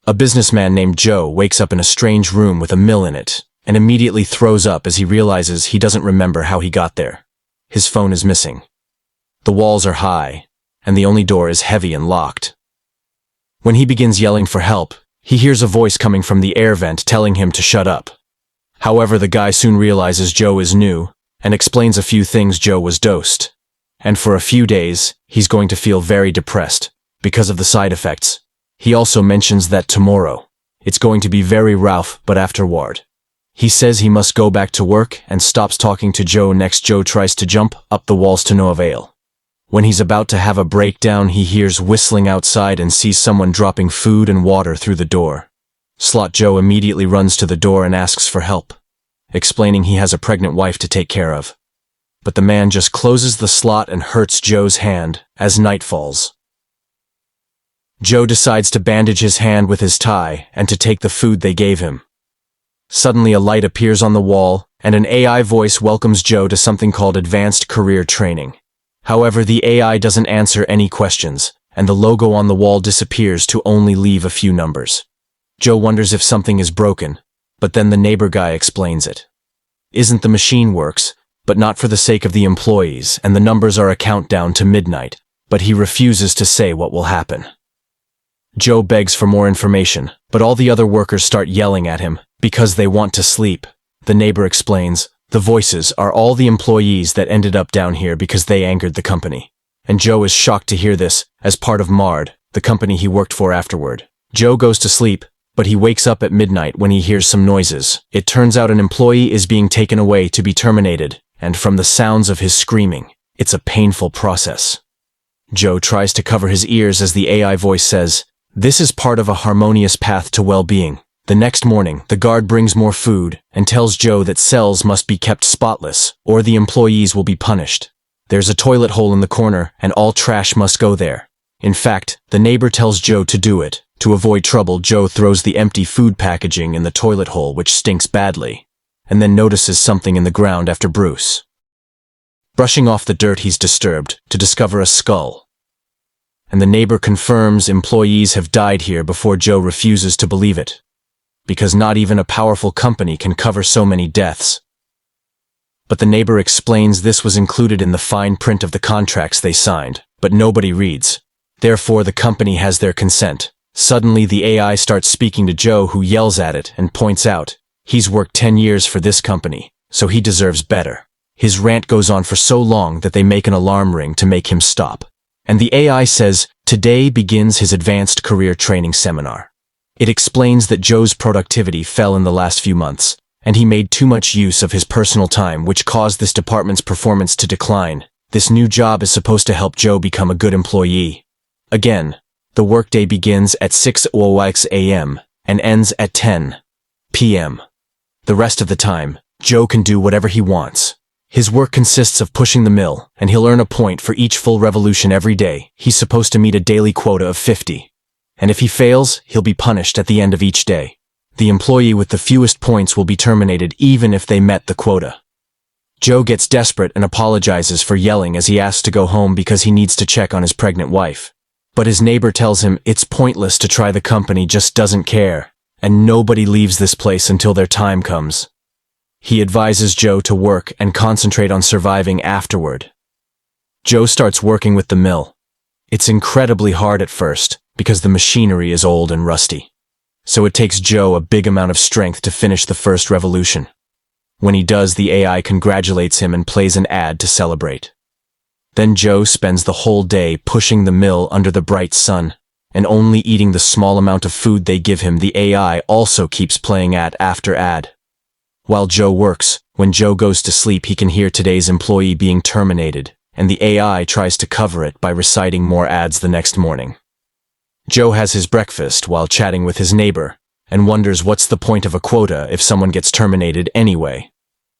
A businessman named Joe wakes up in a strange room with a mill in it, and immediately throws up as he realizes he doesn't remember how he got there. His phone is missing. The walls are high, and the only door is heavy and locked. When he begins yelling for help, he hears a voice coming from the air vent telling him to shut up. However, the guy soon realizes Joe is new, and explains a few things Joe was dosed. And for a few days, he's going to feel very depressed, because of the side effects. He also mentions that tomorrow, it's going to be very rough, but afterward. He says he must go back to work and stops talking to Joe. Next, Joe tries to jump up the walls to no avail. When he's about to have a breakdown, he hears whistling outside and sees someone dropping food and water through the door. Slot Joe immediately runs to the door and asks for help, explaining he has a pregnant wife to take care of. But the man just closes the slot and hurts Joe's hand as night falls. Joe decides to bandage his hand with his tie and to take the food they gave him. Suddenly a light appears on the wall, and an AI voice welcomes Joe to something called Advanced Career Training. However, the AI doesn't answer any questions, and the logo on the wall disappears to only leave a few numbers. Joe wonders if something is broken, but then the neighbor guy explains it. Isn't the machine works, but not for the sake of the employees, and the numbers are a countdown to midnight, but he refuses to say what will happen. Joe begs for more information, but all the other workers start yelling at him, because they want to sleep. The neighbor explains, the voices are all the employees that ended up down here because they angered the company. And Joe is shocked to hear this, as part of Marden, the company he worked for afterward. Joe goes to sleep, but he wakes up at midnight when he hears some noises. It turns out an employee is being taken away to be terminated, and from the sounds of his screaming, it's a painful process. Joe tries to cover his ears as the AI voice says, "This is part of a harmonious path to well-being." The next morning, the guard brings more food and tells Joe that cells must be kept spotless, or the employees will be punished. There's a toilet hole in the corner, and all trash must go there. In fact, the neighbor tells Joe to do it. To avoid trouble, Joe throws the empty food packaging in the toilet hole, which stinks badly, and then notices something in the ground after Bruce. Brushing off the dirt, he's disturbed to discover a skull. And the neighbor confirms employees have died here before Joe refuses to believe it, because not even a powerful company can cover so many deaths. But the neighbor explains this was included in the fine print of the contracts they signed, but nobody reads. Therefore, the company has their consent. Suddenly, the AI starts speaking to Joe, who yells at it and points out, he's worked 10 years for this company, so he deserves better. His rant goes on for so long that they make an alarm ring to make him stop. And the AI says, today begins his advanced career training seminar. It explains that Joe's productivity fell in the last few months, and he made too much use of his personal time, which caused this department's performance to decline. This new job is supposed to help Joe become a good employee. Again, the workday begins at 6:00 a.m. and ends at 10 p.m. The rest of the time, Joe can do whatever he wants. His work consists of pushing the mill, and he'll earn a point for each full revolution every day. He's supposed to meet a daily quota of 50. And if he fails, he'll be punished at the end of each day. The employee with the fewest points will be terminated even if they met the quota. Joe gets desperate and apologizes for yelling as he asks to go home because he needs to check on his pregnant wife. But his neighbor tells him it's pointless to try, the company just doesn't care, and nobody leaves this place until their time comes. He advises Joe to work and concentrate on surviving afterward. Joe starts working with the mill. It's incredibly hard at first, because the machinery is old and rusty. So it takes Joe a big amount of strength to finish the first revolution. When he does, the AI congratulates him and plays an ad to celebrate. Then Joe spends the whole day pushing the mill under the bright sun, and only eating the small amount of food they give him. The AI also keeps playing ad after ad. While Joe works, when Joe goes to sleep, he can hear today's employee being terminated, and the AI tries to cover it by reciting more ads the next morning. Joe has his breakfast while chatting with his neighbor, and wonders what's the point of a quota if someone gets terminated anyway,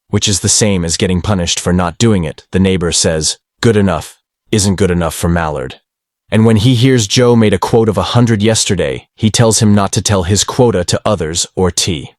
which is the same as getting punished for not doing it. The neighbor says, good enough isn't good enough for Mallard. And when he hears Joe made a quote of 100 yesterday, he tells him not to tell his quota to others or T.